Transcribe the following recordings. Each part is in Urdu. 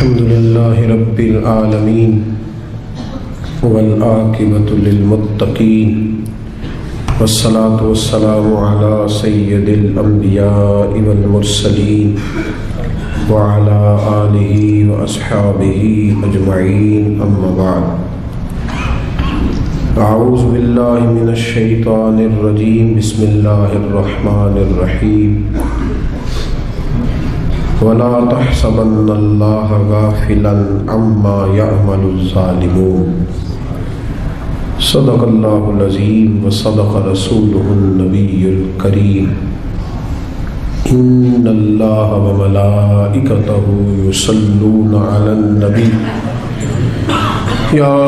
الحمد لله رب العالمين والعاقبة للمتقين والصلاة والسلام على سيد الأنبياء والمرسلين وعلى آله وأصحابه أجمعين أما بعد أعوذ بالله من الشيطان الرجيم بسم الله الرحمن الرحيم ولا تحسبن الله غافلا عما يعمل الظالمون صدق الله العظيم وصدق رسوله النبي الكريم إن الله وملائكته يصلون على النبي يا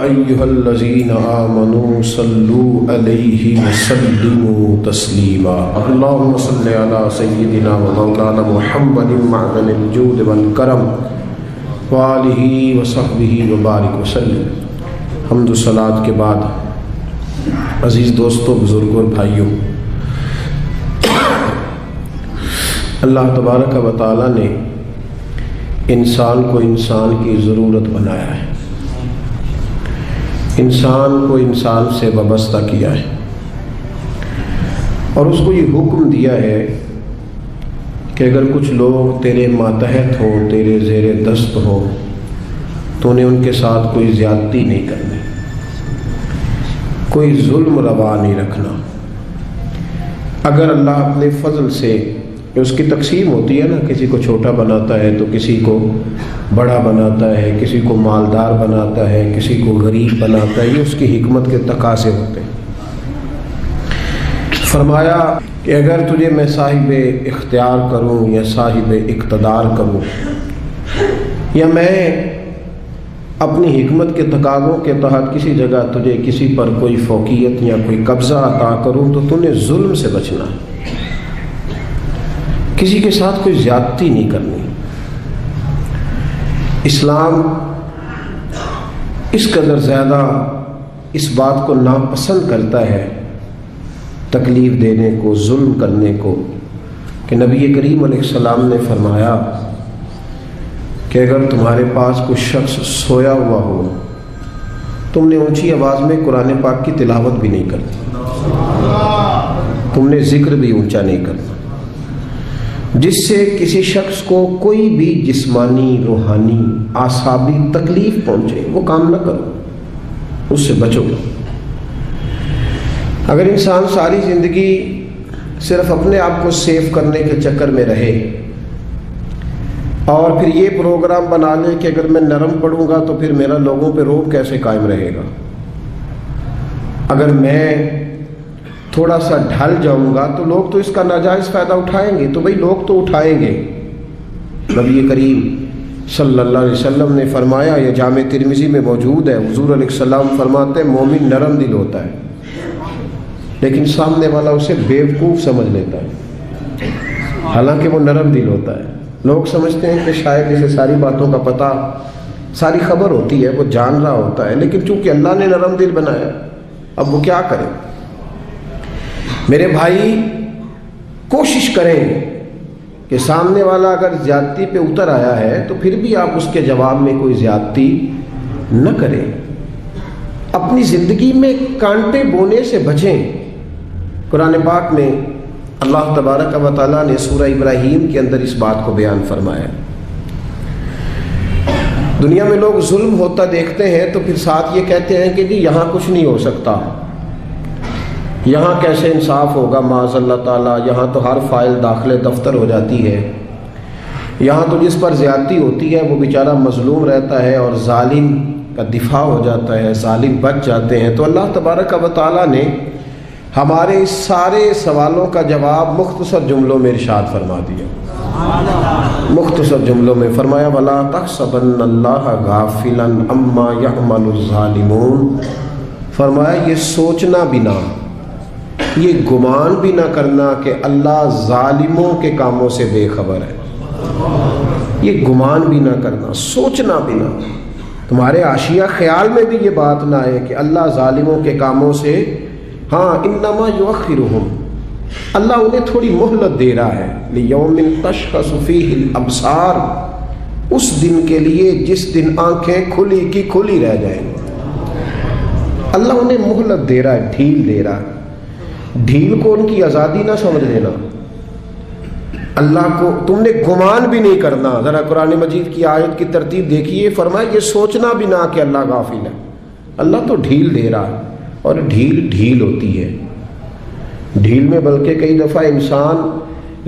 أيها الذين آمنوا صلوا عليه وسلموا تسليما اللهم صل على سيدنا ومولانا محمد معدن الجود والكرم وآلہ وصحبہ وبارک وسلم۔ حمد و صلات کے بعد عزیز دوستوں، بزرگوں اور بھائیوں، اللہ تبارک و تعالیٰ نے انسان کو انسان کی ضرورت بنایا ہے، انسان کو انسان سے وابستہ کیا ہے اور اس کو یہ حکم دیا ہے کہ اگر کچھ لوگ تیرے ماتحت ہوں، تیرے زیر دست ہوں، تو انہیں ان کے ساتھ کوئی زیادتی نہیں کرنی، کوئی ظلم روا نہیں رکھنا۔ اگر اللہ اپنے فضل سے، اس کی تقسیم ہوتی ہے نا، کسی کو چھوٹا بناتا ہے تو کسی کو بڑا بناتا ہے، کسی کو مالدار بناتا ہے، کسی کو غریب بناتا ہے، یہ اس کی حکمت کے تقاضے ہوتے ہیں۔ فرمایا کہ اگر تجھے میں صاحب اختیار کروں یا صاحب اقتدار کروں، یا میں اپنی حکمت کے تقاضوں کے تحت کسی جگہ تجھے کسی پر کوئی فوقیت یا کوئی قبضہ عطا کروں، تو تو نے ظلم سے بچنا ہے، کسی کے ساتھ کوئی زیادتی نہیں کرنی۔ اسلام اس قدر زیادہ اس بات کو ناپسند کرتا ہے، تکلیف دینے کو، ظلم کرنے کو، کہ نبی کریم علیہ السلام نے فرمایا کہ اگر تمہارے پاس کوئی شخص سویا ہوا ہو، تم نے اونچی آواز میں قرآن پاک کی تلاوت بھی نہیں کرنی، تم نے ذکر بھی اونچا نہیں کرنا، جس سے کسی شخص کو کوئی بھی جسمانی، روحانی، اعصابی تکلیف پہنچے، وہ کام نہ کرو، اس سے بچو۔ اگر انسان ساری زندگی صرف اپنے آپ کو سیف کرنے کے چکر میں رہے اور پھر یہ پروگرام بنا لے کہ اگر میں نرم پڑوں گا تو پھر میرا لوگوں پہ رعب کیسے قائم رہے گا، اگر میں تھوڑا سا ڈھل جاؤں گا تو لوگ تو اس کا ناجائز فائدہ اٹھائیں گے، تو بھئی لوگ تو اٹھائیں گے۔ نبی کریم صلی اللہ علیہ وسلم نے فرمایا، یہ جامع ترمذی میں موجود ہے، حضور علیہ السلام فرماتے ہیں مومن نرم دل ہوتا ہے، لیکن سامنے والا اسے بیوقوف سمجھ لیتا ہے، حالانکہ وہ نرم دل ہوتا ہے۔ لوگ سمجھتے ہیں کہ شاید اسے ساری باتوں کا پتہ، ساری خبر ہوتی ہے، وہ جان رہا ہوتا ہے، لیکن چونکہ اللہ نے نرم دل بنایا، اب وہ کیا کرے؟ میرے بھائی، کوشش کریں کہ سامنے والا اگر زیادتی پہ اتر آیا ہے تو پھر بھی آپ اس کے جواب میں کوئی زیادتی نہ کریں، اپنی زندگی میں کانٹے بونے سے بچیں۔ قرآن پاک میں اللہ تبارک و تعالیٰ نے سورہ ابراہیم کے اندر اس بات کو بیان فرمایا۔ دنیا میں لوگ ظلم ہوتا دیکھتے ہیں تو پھر ساتھ یہ کہتے ہیں کہ جی یہاں کچھ نہیں ہو سکتا، یہاں کیسے انصاف ہوگا، معاذ اللہ تعالیٰ، یہاں تو ہر فائل داخل دفتر ہو جاتی ہے، یہاں تو جس پر زیادتی ہوتی ہے وہ بیچارہ مظلوم رہتا ہے اور ظالم کا دفاع ہو جاتا ہے، ظالم بچ جاتے ہیں۔ تو اللہ تبارک و تعالیٰ نے ہمارے اس سارے سوالوں کا جواب مختصر جملوں میں ارشاد فرما دیا، مختصر جملوں میں فرمایا، وَلَا تَحْسَبَنَّ اللَّهَ غَافِلًا عَمَّا يَعْمَلُ الظَّالِمُونَ۔ فرمایا یہ سوچنا بھی نہ، یہ گمان بھی نہ کرنا کہ اللہ ظالموں کے کاموں سے بے خبر ہے، یہ گمان بھی نہ کرنا، سوچنا بھی نہ، تمہارے عاشیہ خیال میں بھی یہ بات نہ آئے کہ اللہ ظالموں کے کاموں سے، ہاں انما یؤخرہم، اللہ انہیں تھوڑی مہلت دے رہا ہے، لیوم تشخص فیہ الابصار، اس دن کے لیے جس دن آنکھیں کھلی کی کھلی رہ جائیں گی۔ اللہ انہیں مہلت دے رہا ہے، ڈھیل دے رہا ہے۔ ڈھیل کو ان کی آزادی نہ سمجھ لینا، اللہ کو تم نے گمان بھی نہیں کرنا۔ ذرا قرآن مجید کی آیت کی ترتیب دیکھیے، فرمایا یہ سوچنا بھی نہ کہ اللہ غافل ہے، اللہ تو ڈھیل دے رہا ہے، اور ڈھیل ڈھیل ہوتی ہے۔ ڈھیل میں بلکہ کئی دفعہ انسان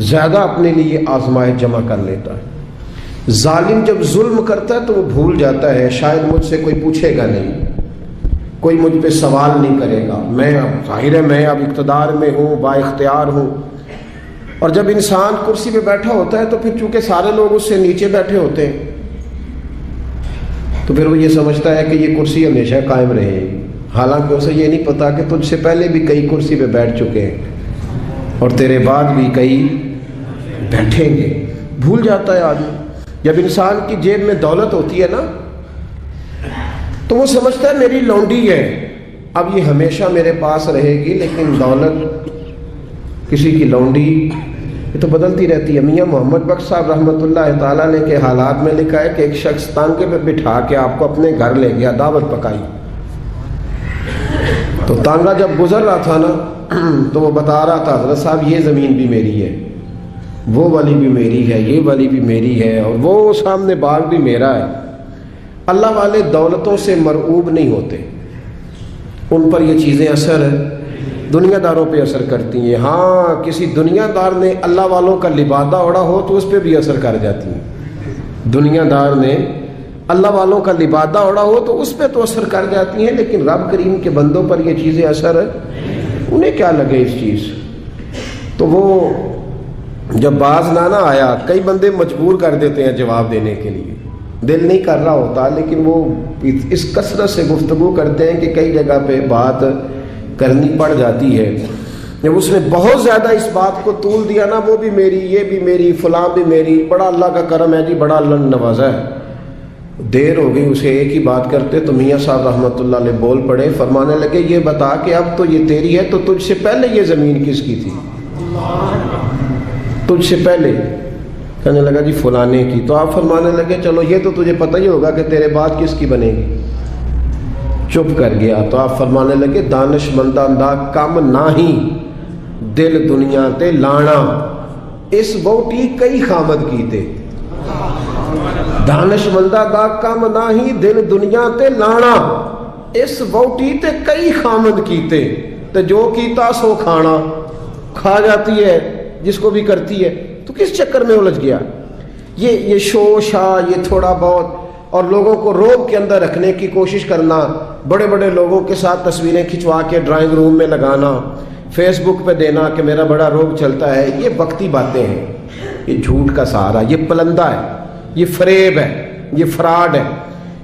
زیادہ اپنے لیے آزمائش جمع کر لیتا ہے۔ ظالم جب ظلم کرتا ہے تو وہ بھول جاتا ہے شاید مجھ سے کوئی پوچھے گا نہیں، کوئی مجھ پہ سوال نہیں کرے گا، میں اب ظاہر ہے میں اب اقتدار میں ہوں، با اختیار ہوں۔ اور جب انسان کرسی پہ بیٹھا ہوتا ہے تو پھر چونکہ سارے لوگ اس سے نیچے بیٹھے ہوتے ہیں تو پھر وہ یہ سمجھتا ہے کہ یہ کرسی ہمیشہ قائم رہے گی، حالانکہ اسے یہ نہیں پتا کہ تجھ سے پہلے بھی کئی کرسی پہ بیٹھ چکے ہیں اور تیرے بعد بھی کئی بیٹھیں گے۔ بھول جاتا ہے آدمی۔ جب انسان کی جیب میں دولت ہوتی ہے نا تو وہ سمجھتا ہے میری لونڈی ہے، اب یہ ہمیشہ میرے پاس رہے گی، لیکن دولت کسی کی لونڈی یہ تو بدلتی رہتی ہے۔ میاں محمد بخش صاحب رحمۃ اللہ تعالیٰ نے کے حالات میں لکھا ہے کہ ایک شخص تانگے پہ بٹھا کے آپ کو اپنے گھر لے گیا، دعوت پکائی، تو تانگا جب گزر رہا تھا نا تو وہ بتا رہا تھا حضرت صاحب یہ زمین بھی میری ہے، وہ والی بھی میری ہے، یہ والی بھی میری ہے، اور وہ سامنے باغ بھی میرا ہے۔ اللہ والے دولتوں سے مرعوب نہیں ہوتے، ان پر یہ چیزیں اثر دنیا داروں پہ اثر کرتی ہیں۔ ہاں کسی دنیا دار نے اللہ والوں کا لبادہ اوڑا ہو تو اس پہ بھی اثر کر جاتی ہیں۔ دنیا دار نے اللہ والوں کا لبادہ اوڑا ہو تو اس پہ تو اثر کر جاتی ہیں، لیکن رب کریم کے بندوں پر یہ چیزیں اثر انہیں کیا لگے اس چیز۔ تو وہ جب باز نہ آیا، کئی بندے مجبور کر دیتے ہیں جواب دینے کے لیے، دل نہیں کر رہا ہوتا، لیکن وہ اس کثرت سے گفتگو کرتے ہیں کہ کئی جگہ پہ بات کرنی پڑ جاتی ہے۔ جب اس نے بہت زیادہ اس بات کو طول دیا نا، وہ بھی میری، یہ بھی میری، فلاں بھی میری، بڑا اللہ کا کرم ہے جی، بڑا اللہ نے نوازا ہے، دیر ہو گئی اسے ایک ہی بات کرتے تو میاں صاحب رحمۃ اللہ علیہ بول پڑے، فرمانے لگے یہ بتا کہ اب تو یہ تیری ہے تو تجھ سے پہلے یہ زمین کس کی تھی؟ تجھ سے پہلے؟ کہنے لگا جی فلانے کی۔ تو آپ فرمانے لگے چلو یہ تو تجھے پتہ ہی ہوگا کہ تیرے بعد کس کی بنے گی۔ چپ کر گیا۔ تو آپ فرمانے لگے دانش مندہ دا کم نہ ہی دل دنیا تے لانا، اس ووٹی کئی خامد کیتے۔ دانش مندہ دا کم نہ ہی دل دنیا تے لانا، اس ووٹی تے کئی خامد کیتے۔ تو جو کیتا سو کھانا، کھا جاتی ہے جس کو بھی کرتی ہے، تو کس چکر میں الجھ گیا؟ یہ شوشا، یہ تھوڑا بہت، اور لوگوں کو روب کے اندر رکھنے کی کوشش کرنا، بڑے بڑے لوگوں کے ساتھ تصویریں کھنچوا کے ڈرائنگ روم میں لگانا، فیس بک پہ دینا کہ میرا بڑا روب چلتا ہے، یہ وقتی باتیں ہیں، یہ جھوٹ کا سہارا، یہ پلندہ ہے، یہ فریب ہے، یہ فراڈ ہے،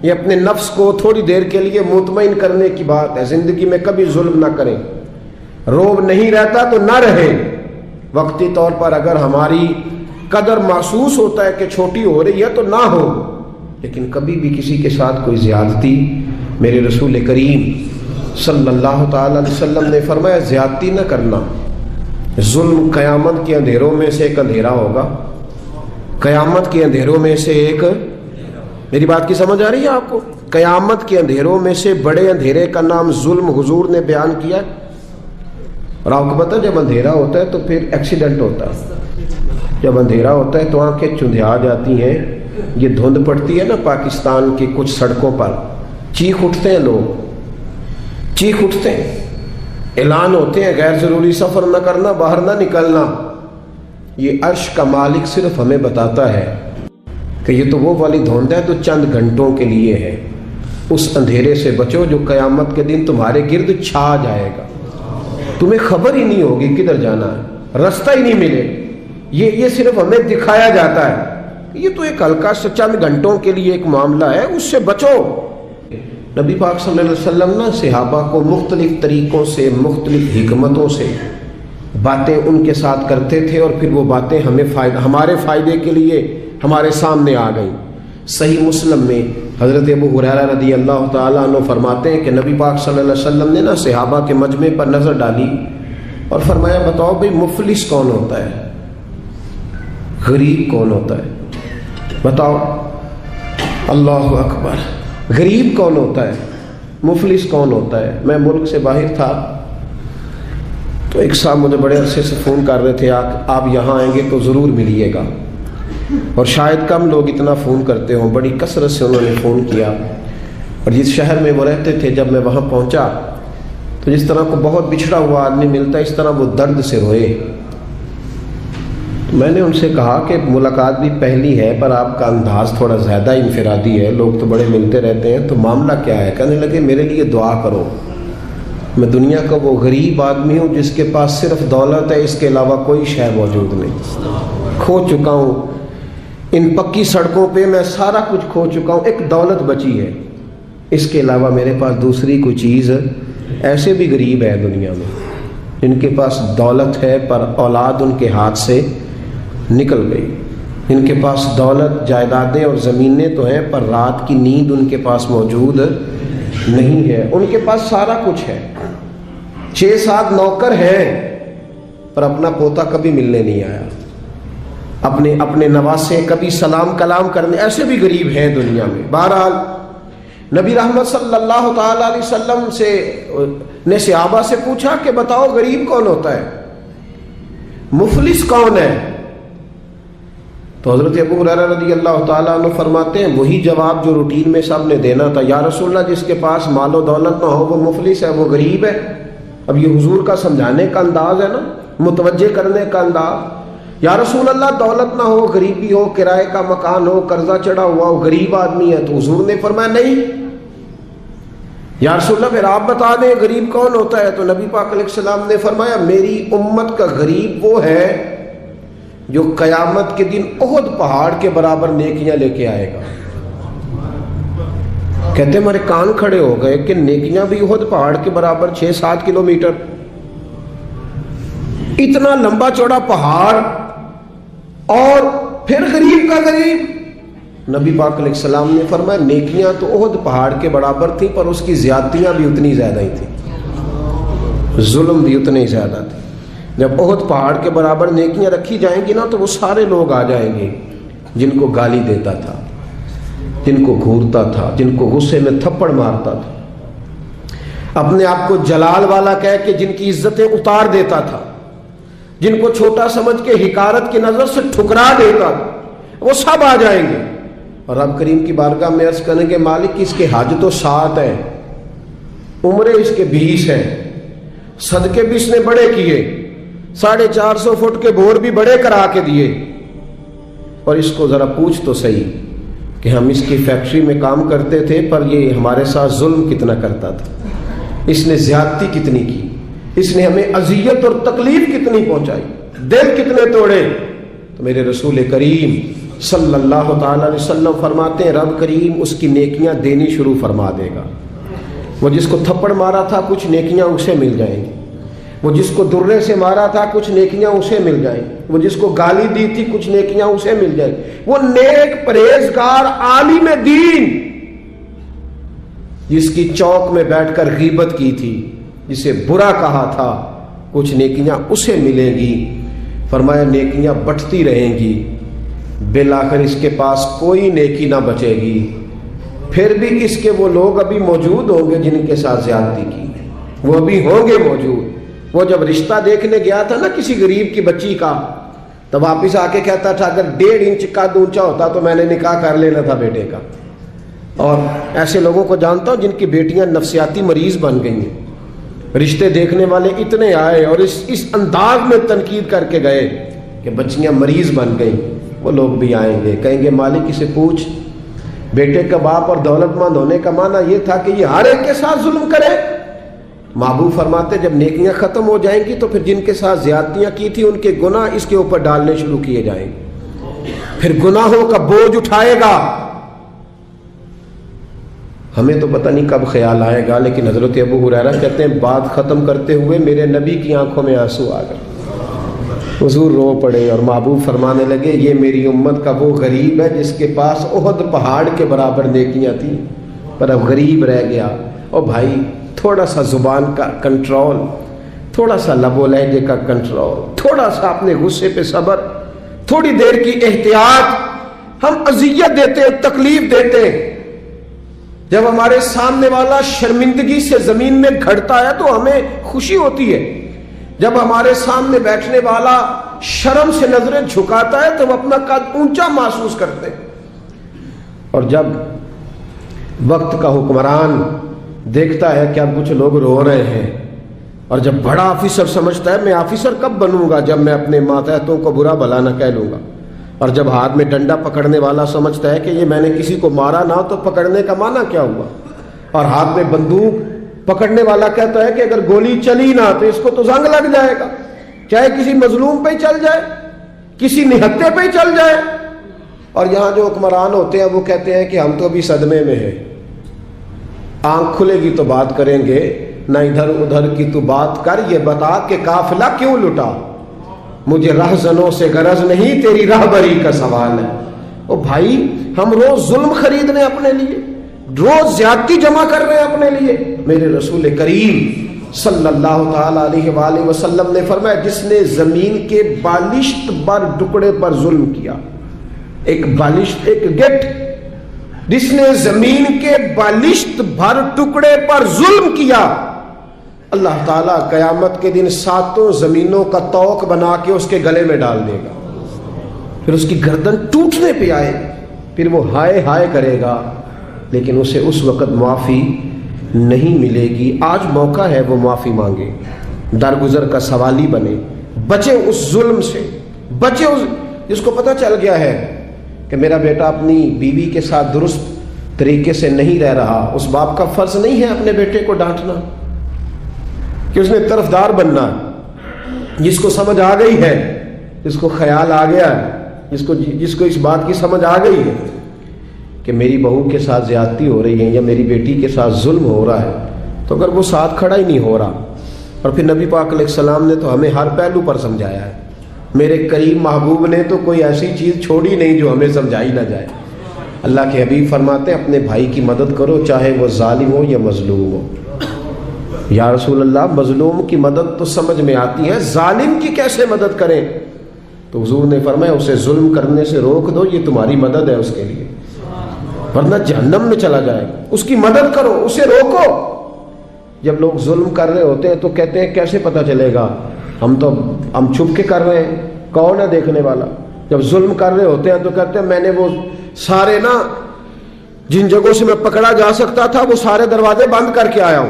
یہ اپنے نفس کو تھوڑی دیر کے لیے مطمئن کرنے کی بات ہے۔ زندگی میں کبھی ظلم نہ کریں، روب نہیں رہتا تو نہ رہے۔ وقتی طور پر اگر ہماری قدر محسوس ہوتا ہے کہ چھوٹی ہو رہی ہے تو نہ ہو، لیکن کبھی بھی کسی کے ساتھ کوئی زیادتی، میرے رسول کریم صلی اللہ تعالی علیہ وسلم نے فرمایا زیادتی نہ کرنا۔ ظلم قیامت کے اندھیروں میں سے ایک اندھیرا ہوگا، قیامت کے اندھیروں میں سے ایک، میری بات کی سمجھ آ رہی ہے آپ کو؟ قیامت کے اندھیروں میں سے بڑے اندھیرے کا نام ظلم حضور نے بیان کیا۔ اور آپ کو پتہ جب اندھیرا ہوتا ہے تو پھر ایکسیڈنٹ ہوتا ہے، جب اندھیرا ہوتا ہے تو آنکھیں چندھیا جاتی ہیں، یہ دھند پڑتی ہے نا پاکستان کی کچھ سڑکوں پر، چیخ اٹھتے ہیں لوگ، چیخ اٹھتے ہیں، اعلان ہوتے ہیں غیر ضروری سفر نہ کرنا، باہر نہ نکلنا۔ یہ عرش کا مالک صرف ہمیں بتاتا ہے کہ یہ تو وہ والی دھند ہے تو چند گھنٹوں کے لیے ہے، اس اندھیرے سے بچو جو قیامت کے دن تمہارے گرد چھا جائے گا، تمہیں خبر ہی نہیں ہوگی کدھر جانا ہے، رستہ ہی نہیں ملے۔ یہ صرف ہمیں دکھایا جاتا ہے، یہ تو ایک ہلکا سا چند گھنٹوں کے لیے ایک معاملہ ہے، اس سے بچو۔ نبی پاک صلی اللہ علیہ وسلم نے صحابہ کو مختلف طریقوں سے، مختلف حکمتوں سے باتیں ان کے ساتھ کرتے تھے، اور پھر وہ باتیں ہمارے فائدے کے لیے ہمارے سامنے آ گئیں۔ صحیح مسلم میں حضرت ابو ہریرہ رضی اللہ تعالیٰ عنہ فرماتے ہیں کہ نبی پاک صلی اللہ علیہ وسلم نے صحابہ کے مجمع پر نظر ڈالی اور فرمایا بتاؤ بھئی مفلس کون ہوتا ہے، غریب کون ہوتا ہے، بتاؤ۔ اللہ اکبر. غریب کون ہوتا ہے, مفلس کون ہوتا ہے؟ میں ملک سے باہر تھا تو ایک صاحب مجھے بڑے عرصے سے فون کر رہے تھے آپ یہاں آئیں گے تو ضرور ملیے گا, اور شاید کم لوگ اتنا فون کرتے ہوں. بڑی کثرت سے انہوں نے فون کیا, اور جس شہر میں وہ رہتے تھے جب میں وہاں پہنچا تو جس طرح کو بہت بچھڑا ہوا آدمی ملتا ہے اس طرح وہ درد سے روئے. میں نے ان سے کہا کہ ملاقات بھی پہلی ہے پر آپ کا انداز تھوڑا زیادہ انفرادی ہے, لوگ تو بڑے ملتے رہتے ہیں, تو معاملہ کیا ہے؟ کہنے لگے میرے لیے دعا کرو, میں دنیا کا وہ غریب آدمی ہوں جس کے پاس صرف دولت ہے, اس کے علاوہ کوئی شے موجود نہیں. کھو چکا ہوں ان پکی سڑکوں پہ, میں سارا کچھ کھو چکا ہوں, ایک دولت بچی ہے, اس کے علاوہ میرے پاس دوسری کوئی چیز. ایسے بھی غریب ہے دنیا میں جن کے پاس دولت ہے پر اولاد ان کے ہاتھ سے نکل گئی, ان کے پاس دولت جائیدادیں اور زمینیں تو ہیں پر رات کی نیند ان کے پاس موجود نہیں ہے. ان کے پاس سارا کچھ ہے, 6-7 نوکر ہیں پر اپنا پوتا کبھی ملنے نہیں آیا, اپنے نواسے کبھی سلام کلام کرنے. ایسے بھی غریب ہیں دنیا میں. بہرحال نبی رحمت صلی اللہ تعالی علیہ وسلم نے صحابہ سے پوچھا کہ بتاؤ غریب کون ہوتا ہے, مفلس کون ہے؟ تو حضرت ابو ہریرہ رضی اللہ تعالیٰ عنہ فرماتے ہیں وہی جواب جو روٹین میں سب نے دینا تھا, یا رسول اللہ جس کے پاس مال و دولت نہ ہو وہ مفلس ہے, وہ غریب ہے. اب یہ حضور کا سمجھانے کا انداز ہے نا, متوجہ کرنے کا انداز. یا رسول اللہ دولت نہ ہو, غریبی ہو, کرائے کا مکان ہو, قرضہ چڑھا ہوا ہو, غریب آدمی ہے. تو حضور نے فرمایا نہیں, یا رسول اللہ پھر آپ بتا دیں غریب کون ہوتا ہے. تو نبی پاک علیہ السلام نے فرمایا میری امت کا غریب وہ ہے جو قیامت کے دن احد پہاڑ کے برابر نیکیاں لے کے آئے گا. کہتے ہمارے کان کھڑے ہو گئے کہ نیکیاں بھی احد پہاڑ کے برابر 6-7 کلومیٹر, اتنا لمبا چوڑا پہاڑ, اور پھر غریب کا غریب. نبی پاک علیہ السلام نے فرمایا نیکیاں تو احد پہاڑ کے برابر تھیں پر اس کی زیادتیاں بھی اتنی زیادہ ہی تھیں, ظلم بھی اتنے ہی زیادہ تھے. جب احد پہاڑ کے برابر نیکیاں رکھی جائیں گی نا تو وہ سارے لوگ آ جائیں گے جن کو گالی دیتا تھا, جن کو گھورتا تھا, جن کو غصے میں تھپڑ مارتا تھا, اپنے آپ کو جلال والا کہہ کے جن کی عزتیں اتار دیتا تھا, جن کو چھوٹا سمجھ کے حقارت کی نظر سے ٹھکرا دیتا تھا, وہ سب آ جائیں گے. اور رب کریم کی بارگاہ میں عرض کریں گے مالک اس کے حج تو 7 ہیں, عمرے اس کے 20 ہیں, صدقے بھی اس نے بڑے کیے, 450 فٹ کے بور بھی بڑے کرا کے دیے, اور اس کو ذرا پوچھ تو صحیح کہ ہم اس کی فیکٹری میں کام کرتے تھے پر یہ ہمارے ساتھ ظلم کتنا کرتا تھا, اس نے زیادتی کتنی کی, اس نے ہمیں اذیت اور تکلیف کتنی پہنچائی, دل کتنے توڑے. تو میرے رسول کریم صلی اللہ تعالی علیہ وسلم فرماتے ہیں رب کریم اس کی نیکیاں دینی شروع فرما دے گا. وہ جس کو تھپڑ مارا تھا کچھ نیکیاں اسے مل جائیں گی, وہ جس کو درے سے مارا تھا کچھ نیکیاں اسے مل جائیں, وہ جس کو گالی دی تھی کچھ نیکیاں اسے مل جائیں. وہ نیک پرہیزگار عالم دین جس کی چوک میں بیٹھ کر غیبت کی تھی, جسے برا کہا تھا, کچھ نیکیاں اسے ملیں گی. فرمایا نیکیاں بٹتی رہیں گی, بالآخر اس کے پاس کوئی نیکی نہ بچے گی. پھر بھی اس کے وہ لوگ ابھی موجود ہوں گے جن کے ساتھ زیادتی کی, وہ ابھی ہوں گے موجود. وہ جب رشتہ دیکھنے گیا تھا نا کسی غریب کی بچی کا, تو واپس آ کے کہتا تھا اگر 1.5 انچ کا اونچا ہوتا تو میں نے نکاح کر لینا تھا بیٹے کا. اور ایسے لوگوں کو جانتا ہوں جن کی بیٹیاں نفسیاتی مریض بن گئی ہیں. رشتے دیکھنے والے اتنے آئے اور اس انداز میں تنقید کر کے گئے کہ بچیاں مریض بن گئیں. وہ لوگ بھی آئیں گے, کہیں گے مالک اسے پوچھ, بیٹے کا باپ اور دولت مند ہونے کا معنی یہ تھا کہ یہ ہر ایک کے ساتھ ظلم کرے. محبوب فرماتے جب نیکیاں ختم ہو جائیں گی تو پھر جن کے ساتھ زیادتیاں کی تھی ان کے گناہ اس کے اوپر ڈالنے شروع کیے جائیں گے, پھر گناہوں کا بوجھ اٹھائے گا. ہمیں تو پتہ نہیں کب خیال آئے گا, لیکن حضرت ابو ہریرہ کہتے ہیں بات ختم کرتے ہوئے میرے نبی کی آنکھوں میں آنسو آ گئے. حضور رو پڑے اور محبوب فرمانے لگے یہ میری امت کا وہ غریب ہے جس کے پاس احد پہاڑ کے برابر نیکیاں تھیں پر اب غریب رہ گیا. اور بھائی تھوڑا سا زبان کا کنٹرول, تھوڑا سا لب و لہجے کا کنٹرول, تھوڑا سا اپنے غصے پہ صبر, تھوڑی دیر کی احتیاط. ہم اذیت دیتے ہیں، تکلیف دیتے ہیں۔ جب ہمارے سامنے والا شرمندگی سے زمین میں گھڑتا ہے تو ہمیں خوشی ہوتی ہے، جب ہمارے سامنے بیٹھنے والا شرم سے نظریں جھکاتا ہے تو ہم اپنا قد اونچا محسوس کرتے ہیں۔ اور جب وقت کا حکمران دیکھتا ہے کہ اب کچھ لوگ رو رہے ہیں، اور جب بڑا آفیسر سمجھتا ہے میں آفیسر کب بنوں گا جب میں اپنے ماتحتوں کو برا بھلا نہ کہہ لوں گا، اور جب ہاتھ میں ڈنڈا پکڑنے والا سمجھتا ہے کہ یہ میں نے کسی کو مارا نہ تو پکڑنے کا معنی کیا ہوا، اور ہاتھ میں بندوق پکڑنے والا کہتا ہے کہ اگر گولی چلی نہ تو اس کو تو زنگ لگ جائے گا، چاہے کسی مظلوم پہ ہی چل جائے، کسی نہتے پہ ہی چل جائے۔ اور یہاں جو حکمران ہوتے ہیں وہ کہتے ہیں کہ ہم تو ابھی صدمے میں ہیں، آنکھ کھلے گی تو بات کریں گے، نہ ادھر ادھر کی تو بات کر، یہ بتا کہ قافلہ کیوں لٹا، مجھے رہزنوں سے غرض نہیں، تیری راہبری کا سوال ہے۔ او بھائی، ہم روز ظلم خرید رہے ہیں اپنے لیے، روز زیادتی جمع کر رہے ہیں اپنے لیے۔ میرے رسول کریم صلی اللہ تعالی علیہ وآلہ وسلم نے فرمایا جس نے زمین کے بالشت بر ٹکڑے پر ظلم کیا، ایک بالشت، ایک گٹ، جس نے زمین کے بالشت بھر ٹکڑے پر ظلم کیا، اللہ تعالیٰ قیامت کے دن 7 زمینوں کا توق بنا کے اس کے گلے میں ڈال دے گا، پھر اس کی گردن ٹوٹنے پہ آئے، پھر وہ ہائے ہائے کرے گا، لیکن اسے اس وقت معافی نہیں ملے گی۔ آج موقع ہے وہ معافی مانگے، درگزر کا سوالی بنے، بچے اس ظلم سے، بچے اس جس کو پتہ چل گیا ہے کہ میرا بیٹا اپنی بیوی کے ساتھ درست طریقے سے نہیں رہ رہا، اس باپ کا فرض نہیں ہے اپنے بیٹے کو ڈانٹنا کہ اس نے طرفدار بننا۔ جس کو سمجھ آ گئی ہے، جس کو خیال آ گیا ہے، جس کو اس بات کی سمجھ آ گئی ہے کہ میری بہو کے ساتھ زیادتی ہو رہی ہے یا میری بیٹی کے ساتھ ظلم ہو رہا ہے، تو اگر وہ ساتھ کھڑا ہی نہیں ہو رہا، اور پھر نبی پاک علیہ السلام نے تو ہمیں ہر پہلو پر سمجھایا ہے، میرے کریم محبوب نے تو کوئی ایسی چیز چھوڑی نہیں جو ہمیں سمجھائی نہ جائے۔ اللہ کے حبیب فرماتے ہیں اپنے بھائی کی مدد کرو چاہے وہ ظالم ہو یا مظلوم ہو۔ یا رسول اللہ، مظلوم کی مدد تو سمجھ میں آتی ہے، ظالم کی کیسے مدد کریں؟ تو حضور نے فرمایا اسے ظلم کرنے سے روک دو، یہ تمہاری مدد ہے اس کے لیے، ورنہ جہنم میں چلا جائے گا۔ اس کی مدد کرو، اسے روکو۔ جب لوگ ظلم کر رہے ہوتے ہیں تو کہتے ہیں کیسے پتہ چلے گا، ہم چھپ کے کر رہے ہیں، کون ہے دیکھنے والا؟ جب ظلم کر رہے ہوتے ہیں تو کہتے ہیں میں نے وہ سارے جن جگہوں سے میں پکڑا جا سکتا تھا وہ سارے دروازے بند کر کے آیا ہوں،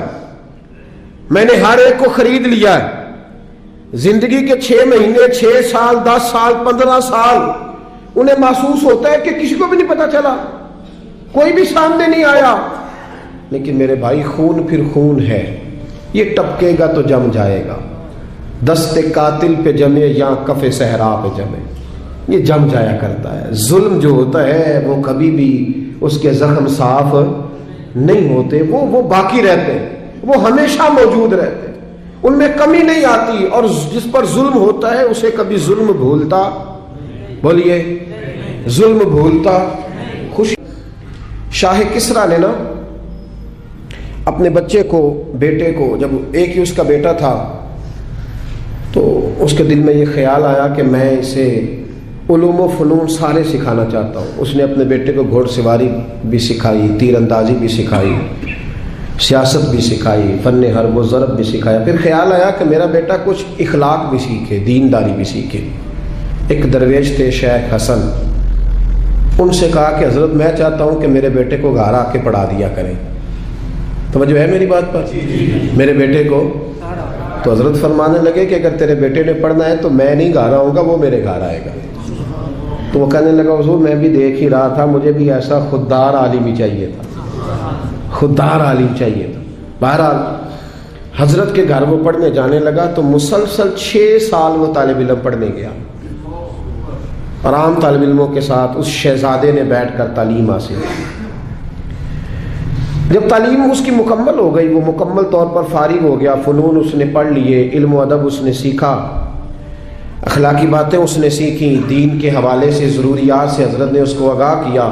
میں نے ہر ایک کو خرید لیا ہے۔ زندگی کے 6 مہینے، 6 سال، 10 سال، 15 سال انہیں محسوس ہوتا ہے کہ کسی کو بھی نہیں پتا چلا، کوئی بھی سامنے نہیں آیا، لیکن میرے بھائی خون پھر خون ہے، یہ ٹپکے گا تو جم جائے گا، دست قاتل پہ جمے یا کف صحرا پہ جمے، یہ جم جایا کرتا ہے۔ ظلم جو ہوتا ہے وہ کبھی بھی اس کے زخم صاف نہیں ہوتے، وہ باقی رہتے ہیں، وہ ہمیشہ موجود رہتے ہیں، ان میں کمی نہیں آتی، اور جس پر ظلم ہوتا ہے اسے کبھی ظلم بھولتا، بولیے، ظلم بھولتا خوشی۔ شاہ کسریٰ نے اپنے بچے کو، بیٹے کو، جب ایک ہی اس کا بیٹا تھا تو اس کے دل میں یہ خیال آیا کہ میں اسے علوم و فنون سارے سکھانا چاہتا ہوں۔ اس نے اپنے بیٹے کو گھوڑ سواری بھی سکھائی، تیر اندازی بھی سکھائی، سیاست بھی سکھائی، فن حرب و ضرب بھی سکھایا۔ پھر خیال آیا کہ میرا بیٹا کچھ اخلاق بھی سیکھے، دینداری بھی سیکھے۔ ایک درویش تھے شیخ حسن، ان سے کہا کہ حضرت میں چاہتا ہوں کہ میرے بیٹے کو گھر آ کے پڑھا دیا کریں۔ توجہ ہے میری بات پر؟ میرے بیٹے کو، تو حضرت فرمانے لگے کہ اگر تیرے بیٹے نے پڑھنا ہے تو میں نہیں گھر آؤں گا، وہ میرے گھر آئے گا۔ تو وہ کہنے لگا حضور میں بھی دیکھ ہی رہا تھا، مجھے بھی ایسا خوددار عالم ہی چاہیے تھا، خوددار عالم چاہیے تھا۔ بہرحال حضرت کے گھر وہ پڑھنے جانے لگا تو مسلسل 6 سال وہ طالب علم پڑھنے گیا، اور عام طالب علموں کے ساتھ اس شہزادے نے بیٹھ کر تعلیم حاصل کی۔ جب تعلیم اس کی مکمل ہو گئی، وہ مکمل طور پر فارغ ہو گیا، فنون اس نے پڑھ لیے، علم و ادب اس نے سیکھا، اخلاقی باتیں اس نے سیکھی، دین کے حوالے سے ضروریات سے حضرت نے اس کو آگاہ کیا۔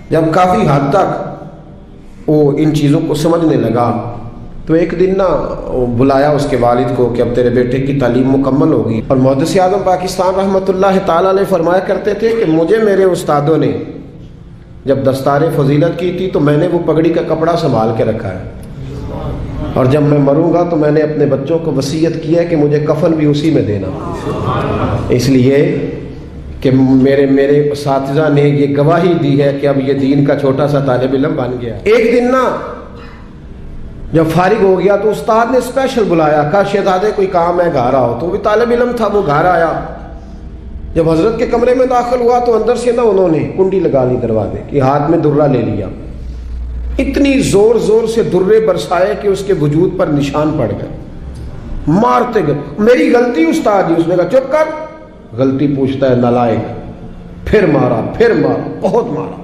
جب کافی حد تک وہ ان چیزوں کو سمجھنے لگا تو ایک دن بلایا اس کے والد کو کہ اب تیرے بیٹے کی تعلیم مکمل ہوگی۔ اور محدث اعظم پاکستان رحمۃ اللہ تعالی علیہ فرمایا کرتے تھے کہ مجھے میرے استادوں نے جب دستار فضیلت کی تھی تو میں نے وہ پگڑی کا کپڑا سنبھال کے رکھا ہے، اور جب میں مروں گا تو میں نے اپنے بچوں کو وصیت کی ہے کہ مجھے کفن بھی اسی میں دینا، اس لیے کہ میرے اساتذہ نے یہ گواہی دی ہے کہ اب یہ دین کا چھوٹا سا طالب علم بن گیا۔ ایک دن نا جب فارغ ہو گیا تو استاد نے اسپیشل بلایا، کہا شہزادے کوئی کام ہے گھر آؤ، تو وہ بھی طالب علم تھا، وہ گھر آیا۔ جب حضرت کے کمرے میں داخل ہوا تو اندر سے نا انہوں نے کنڈی لگا لی دروازے کی، ہاتھ میں درہ لے لیا، اتنی زور زور سے درے برسائے کہ اس کے وجود پر نشان پڑ گئے، مارتے گئے۔ میری غلطی استاد جی، اس نے کہا چپ کر، غلطی پوچھتا ہے نالائق، پھر مارا بہت مارا،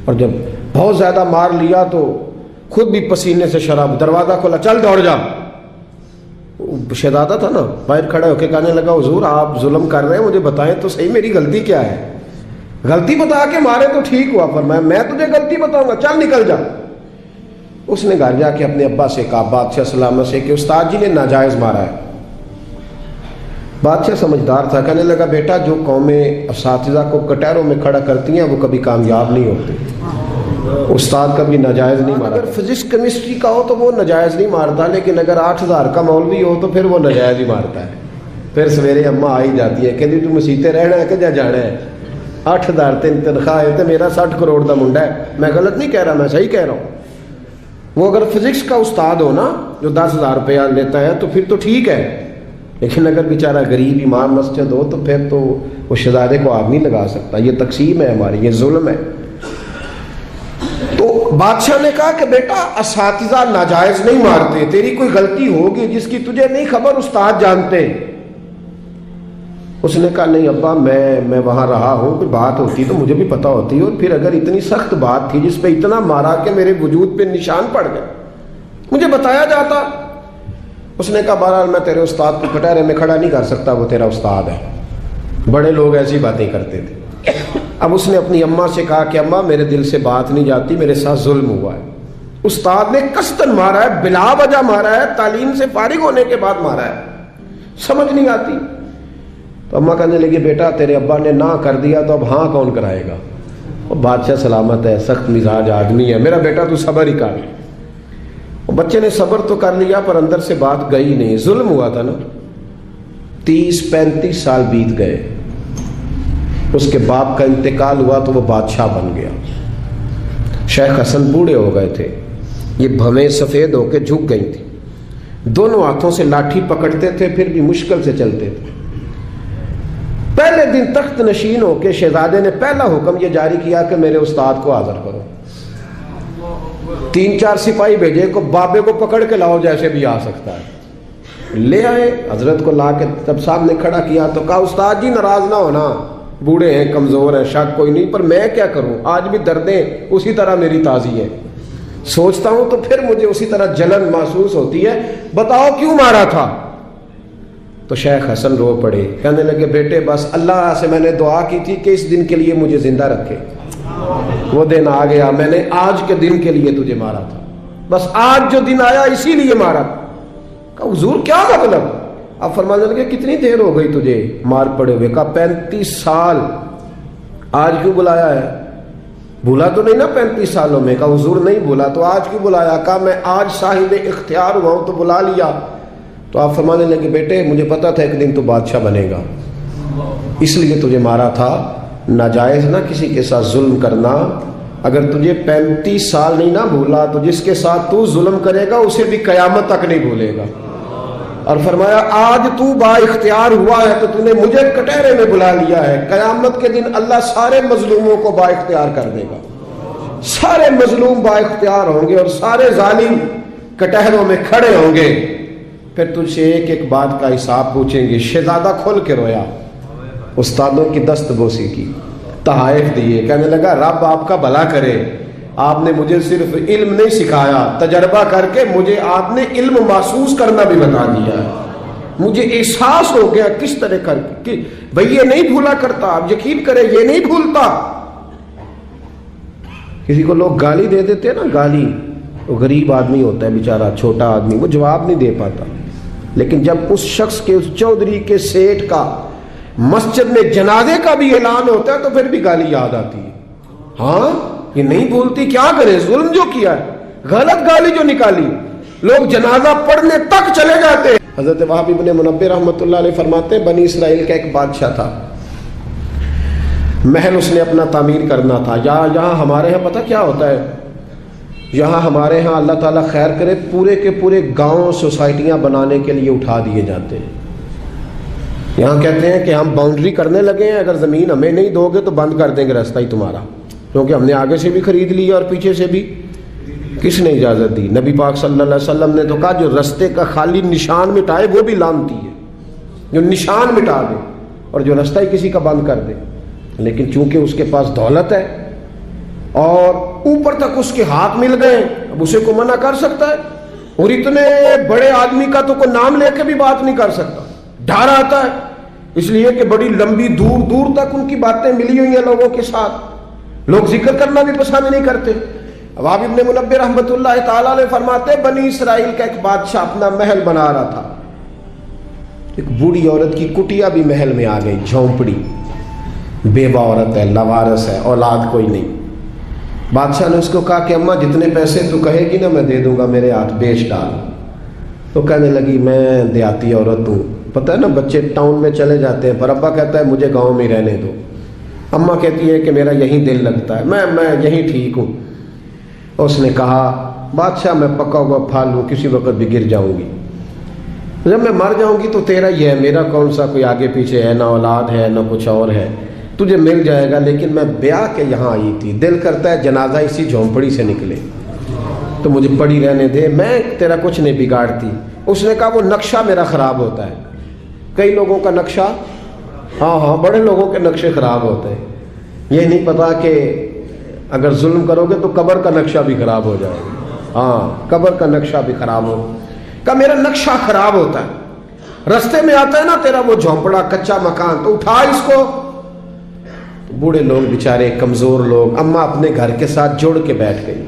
اور جب بہت زیادہ مار لیا تو خود بھی پسینے سے شراب، دروازہ کھولا، چل دوڑ جا۔ شہزادہ تھا نا، باہر کھڑا ہو کے کہنے لگا حضور آپ ظلم کر رہے ہیں، مجھے بتائیں تو صحیح میری غلطی کیا ہے، غلطی بتا کے مارے تو ٹھیک ہوا، فرمایا میں تجھے غلطی بتاؤں گا، چل نکل جا۔ اس نے گھر جا کے اپنے ابا سے کہا، بادشاہ سلامت سے، کہ استاد جی نے ناجائز مارا ہے۔ بادشاہ سمجھدار تھا، کہنے لگا بیٹا جو قومیں اساتذہ کو کٹہروں میں کھڑا کرتی ہیں وہ کبھی کامیاب نہیں ہوتی، استاد کبھی ناجائز نہیں مارا۔ اگر فزکس کیمسٹری کا ہو تو وہ ناجائز نہیں مارتا، لیکن اگر 8,000 کا مولوی ہو تو پھر وہ ناجائز ہی مارتا ہے۔ پھر سویرے اماں آئی جاتی ہے، کہتی تو مسیتے رہنا ہے کہ جا جانا ہے، 8,000 تنخواہ ہے تو میرا 60 کروڑ کا منڈا ہے۔ میں غلط نہیں کہہ رہا، میں صحیح کہہ رہا ہوں۔ وہ اگر فزکس کا استاد ہو نا جو 10,000 روپیہ لیتا ہے تو پھر تو ٹھیک ہے، لیکن اگر بیچارہ غریب امام مسجد ہو تو پھر تو وہ شہزادے کو آگ نہیں لگا سکتا۔ یہ تقسیم ہے ہماری، یہ ظلم ہے۔ تو بادشاہ نے کہا کہ بیٹا اساتذہ ناجائز نہیں مارتے، تیری کوئی غلطی ہوگی جس کی تجھے نہیں خبر، استاد جانتے۔ اس نے کہا نہیں ابا میں وہاں رہا ہوں، کوئی بات ہوتی تو مجھے بھی پتا ہوتی، اور پھر اگر اتنی سخت بات تھی جس پہ اتنا مارا کہ میرے وجود پہ نشان پڑ گئے، مجھے بتایا جاتا۔ اس نے کہا بہرحال میں تیرے استاد کو کٹہرے میں کھڑا نہیں کر سکتا، وہ تیرا استاد ہے، بڑے لوگ ایسی باتیں کرتے تھے۔ اب اس نے اپنی اماں سے کہا کہ اماں میرے دل سے بات نہیں جاتی، میرے ساتھ ظلم ہوا ہے، استاد نے قصداً مارا ہے، بلا وجہ مارا ہے، تعلیم سے فارغ ہونے کے بعد مارا ہے، سمجھ نہیں آتی۔ تو اماں کہنے لگی بیٹا تیرے ابا نے نہ کر دیا تو اب ہاں کون کرائے گا؟ اور بادشاہ سلامت ہے، سخت مزاج آدمی ہے، میرا بیٹا تو صبر ہی کر۔ بچے نے صبر تو کر لیا پر اندر سے بات گئی نہیں، ظلم ہوا تھا نا۔ 30-35 سال بیت گئے، اس کے باپ کا انتقال ہوا تو وہ بادشاہ بن گیا۔ شیخ حسن بوڑھے ہو گئے تھے، یہ بھویں سفید ہو کے جھک گئی تھی، دونوں ہاتھوں سے لاٹھی پکڑتے تھے پھر بھی مشکل سے چلتے تھے۔ پہلے دن تخت نشین ہو کے شہزادے نے پہلا حکم یہ جاری کیا کہ میرے استاد کو حاضر کرو۔ 3-4 سپاہی بھیجے کو بابے کو پکڑ کے لاؤ جیسے بھی آ سکتا ہے، لے آئے۔ حضرت کو لا کے جب صاحب نے کھڑا کیا تو کہا استاد جی ناراض نہ ہونا، بوڑھے ہیں کمزور ہیں شک کوئی نہیں، پر میں کیا کروں، آج بھی دردیں اسی طرح میری تازی ہیں، سوچتا ہوں تو پھر مجھے اسی طرح جلن محسوس ہوتی ہے، بتاؤ کیوں مارا تھا؟ تو شیخ حسن رو پڑے، کہنے لگے بیٹے بس اللہ سے میں نے دعا کی تھی کہ اس دن کے لیے مجھے زندہ رکھے، وہ دن آ گیا، میں نے آج کے دن کے لیے تجھے مارا تھا، بس آج جو دن آیا اسی لیے مارا۔ کہا حضور کیا مطلب؟ اب فرمانے لگے کتنی دیر ہو گئی تجھے مار پڑے ہوئے؟ کہا 35 سال۔ آج کیوں بلایا ہے؟ بھولا تو نہیں نا 35 سالوں میں؟ کہا حضور نہیں بھولا، تو آج کیوں بلایا؟ کہا میں آج صاحب اختیار ہوا ہوں تو بلا لیا۔ تو آپ فرمانے لگے بیٹے مجھے پتا تھا ایک دن تو بادشاہ بنے گا، اس لیے تجھے مارا تھا، ناجائز نہ کسی کے ساتھ ظلم کرنا۔ اگر تجھے 35 سال نہیں نہ بھولا تو جس کے ساتھ تو ظلم کرے گا اسے بھی قیامت تک نہیں بھولے گا۔ اور فرمایا آج تو با اختیار ہوا ہے تو تو نے مجھے کٹہرے میں بلا لیا ہے، قیامت کے دن اللہ سارے مظلوموں کو با اختیار کر دے گا، سارے مظلوم با اختیار ہوں گے اور سارے ظالم کٹہروں میں کھڑے ہوں گے، پھر تجھ سے ایک ایک بات کا حساب پوچھیں گے۔ شہزادہ کھل کے رویا، استادوں کی دست بوسی کی، تحائف دیے، کہنے لگا رب آپ کا بھلا کرے، آپ نے مجھے صرف علم نہیں سکھایا، تجربہ کر کے مجھے آپ نے علم محسوس کرنا بھی بتا دیا ہے، مجھے احساس ہو گیا کس طرح کر کہ بھئی یہ نہیں بھولا کرتا، آپ یقین کریں یہ نہیں بھولتا۔ کسی کو لوگ گالی دے دیتے ہیں نا، گالی، وہ غریب آدمی ہوتا ہے بیچارہ، چھوٹا آدمی، وہ جواب نہیں دے پاتا، لیکن جب اس شخص کے، اس چودھری کے، سیٹ کا مسجد میں جنازے کا بھی اعلان ہوتا ہے تو پھر بھی گالی یاد آتی ہے، ہاں یہ نہیں بولتی، کیا کرے؟ ظلم جو کیا ہے، غلط گالی جو نکالی، لوگ جنازہ پڑھنے تک چلے جاتے ہیں۔ حضرت وہب ابن منبہ رحمۃ اللہ علیہ فرماتے ہیں بنی اسرائیل کا ایک بادشاہ تھا، محل اس نے اپنا تعمیر کرنا تھا۔ یہاں ہمارے ہاں پتہ کیا ہوتا ہے، یہاں ہمارے ہاں اللہ تعالیٰ خیر کرے پورے کے پورے گاؤں سوسائٹیاں بنانے کے لیے اٹھا دیے جاتے ہیں۔ یہاں کہتے ہیں کہ ہم باؤنڈری کرنے لگے ہیں، اگر زمین ہمیں نہیں دو گے تو بند کر دیں گے راستہ ہی تمہارا، کیونکہ ہم نے آگے سے بھی خرید لی اور پیچھے سے بھی۔ کس نے اجازت دی؟ نبی پاک صلی اللہ علیہ وسلم نے تو کہا جو رستے کا خالی نشان مٹائے وہ بھی لعنتی ہے، جو نشان مٹا دے اور جو رستہ ہی کسی کا بند کر دے۔ لیکن چونکہ اس کے پاس دولت ہے اور اوپر تک اس کے ہاتھ مل گئے، اب اسے کو منع کر سکتا ہے؟ اور اتنے بڑے آدمی کا تو کوئی نام لے کے بھی بات نہیں کر سکتا، ڈر آتا ہے، اس لیے کہ بڑی لمبی دور دور تک ان کی باتیں ملی ہوئی ہیں لوگوں کے ساتھ، لوگ ذکر کرنا بھی پسند نہیں کرتے۔ وہب ابن منبہ رحمۃ اللہ تعالیٰ علیہ فرماتے بنی اسرائیل کا ایک بادشاہ اپنا محل بنا رہا تھا، ایک بوڑھی عورت کی کٹیا بھی محل میں آ گئی، جھونپڑی، بیوہ عورت ہے، لاوارث ہے، اولاد کوئی نہیں۔ بادشاہ نے اس کو کہا کہ اماں جتنے پیسے تو کہے گی نا میں دے دوں گا، میرے ہاتھ بیچ ڈال۔ تو کہنے لگی میں دیہاتی عورت ہوں، پتہ ہے نا بچے ٹاؤن میں چلے جاتے ہیں پر ابا کہتا ہے مجھے گاؤں میں رہنے دو، اماں کہتی ہے کہ میرا یہیں دل لگتا ہے، میں یہیں ٹھیک ہوں۔ اس نے کہا بادشاہ میں پکا ہوا پھل ہوں، کسی وقت بھی گر جاؤں گی، جب میں مر جاؤں گی تو تیرا ہی ہے، میرا کون سا کوئی آگے پیچھے ہے، نہ اولاد ہے نہ کچھ اور ہے، تجھے مل جائے گا، لیکن میں بیاہ کے یہاں آئی تھی، دل کرتا ہے جنازہ اسی جھونپڑی سے نکلے تو مجھے پڑی رہنے دے، میں تیرا کچھ نہیں بگاڑتی۔ اس نے کہا وہ نقشہ میرا خراب ہوتا ہے، کئی لوگوں کا نقشہ، ہاں بڑے لوگوں کے نقشے خراب ہوتے ہیں، یہ نہیں پتا کہ اگر ظلم کرو گے تو قبر کا نقشہ بھی خراب ہو جائے گا، ہاں قبر کا نقشہ بھی خراب ہو۔ کہا میرا نقشہ خراب ہوتا ہے، رستے میں آتا ہے نا تیرا وہ جھونپڑا کچا مکان، تو اٹھا اس کو۔ بوڑھے لوگ بیچارے کمزور لوگ، اماں اپنے گھر کے ساتھ جوڑ کے بیٹھ گئی،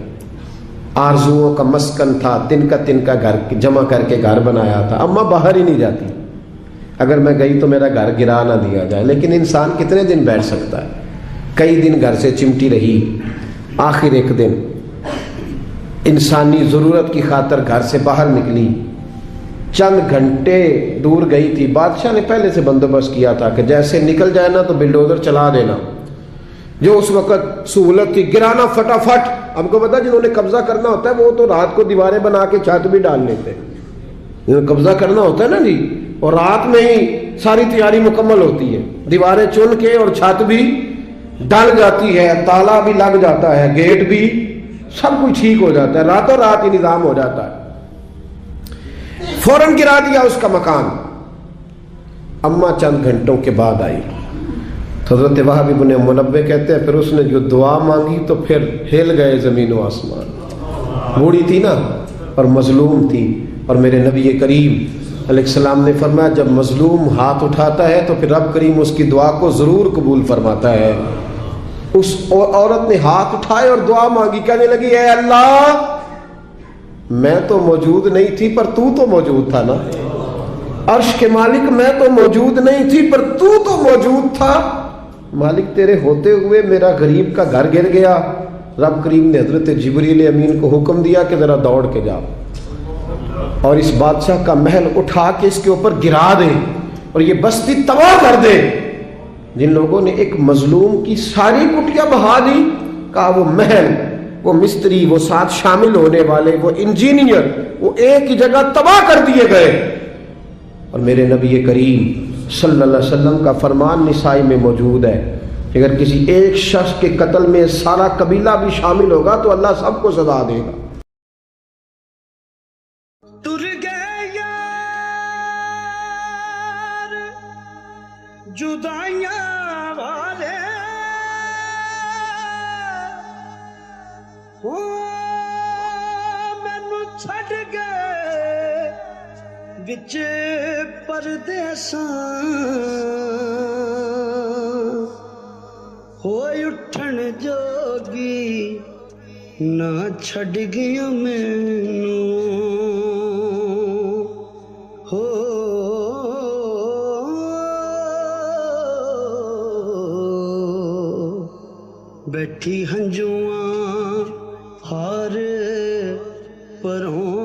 آرزوؤں کا مسکن تھا، تن کا گھر جمع کر کے گھر بنایا تھا، اماں باہر ہی نہیں جاتی، اگر میں گئی تو میرا گھر گرا نہ دیا جائے، لیکن انسان کتنے دن بیٹھ سکتا ہے؟ کئی دن گھر سے چمٹی رہی، آخر ایک دن انسانی ضرورت کی خاطر گھر سے باہر نکلی، چند گھنٹے دور گئی تھی، بادشاہ نے پہلے سے بندوبست کیا تھا کہ جیسے نکل جائے نا تو بلڈوزر چلا دینا، جو اس وقت سہولت تھی، گرانا فٹافٹ۔ ہم کو پتا جنہوں نے قبضہ کرنا ہوتا ہے وہ تو رات کو دیواریں بنا کے چھت بھی ڈال لیتے ہیں، جنہوں نے قبضہ کرنا ہوتا ہے نا جی، اور رات میں ہی ساری تیاری مکمل ہوتی ہے، دیواریں چن کے اور چھت بھی ڈل جاتی ہے، تالا بھی لگ جاتا ہے، گیٹ بھی، سب کچھ ٹھیک ہو جاتا ہے، راتوں رات ہی نظام ہو جاتا ہے۔ فوراً گرا دیا اس کا مکان۔ اماں چند گھنٹوں کے بعد آئی، حضرت وہب ابن منبہ کہتے ہیں پھر اس نے جو دعا مانگی تو پھر ہل گئے زمین و آسمان۔ بوڑھی تھی نا اور مظلوم تھی، اور میرے نبی کریم علیہ السلام نے فرمایا جب مظلوم ہاتھ اٹھاتا ہے تو پھر رب کریم اس کی دعا کو ضرور قبول فرماتا ہے۔ اس عورت نے ہاتھ اٹھائے اور دعا مانگی، کہنے لگی اے اللہ میں تو موجود نہیں تھی پر تو موجود تھا نا، عرش کے مالک میں تو موجود نہیں تھی پر تو موجود تھا، مالک تیرے ہوتے ہوئے میرا غریب کا گھر گر گیا، رب کریم نے حضرت جبریل امین کو حکم دیا کہ ذرا دوڑ کے جاؤ اور اس بادشاہ کا محل اٹھا کے اس کے اوپر گرا دے اور یہ بستی تباہ کر دے۔ جن لوگوں نے ایک مظلوم کی ساری کٹیاں بہا دی، کہا وہ محل، وہ مستری، وہ ساتھ شامل ہونے والے، وہ انجینئر، وہ ایک ہی جگہ تباہ کر دیے گئے۔ اور میرے نبی کریم صلی اللہ علیہ وسلم کا فرمان نسائی میں موجود ہے کہ اگر کسی ایک شخص کے قتل میں سارا قبیلہ بھی شامل ہوگا تو اللہ سب کو سزا دے گا۔ تر گئے یار جدائیاں والے، مینوں چھڈ گئے وچ پردیساں، ہوئے اٹھن جوگی نہ چھڈ گیا مینوں، ہو بیٹھے ਬੈਠੀ ਹੰਝੂਆਂ ਹਾਰ ਪਰੋਂ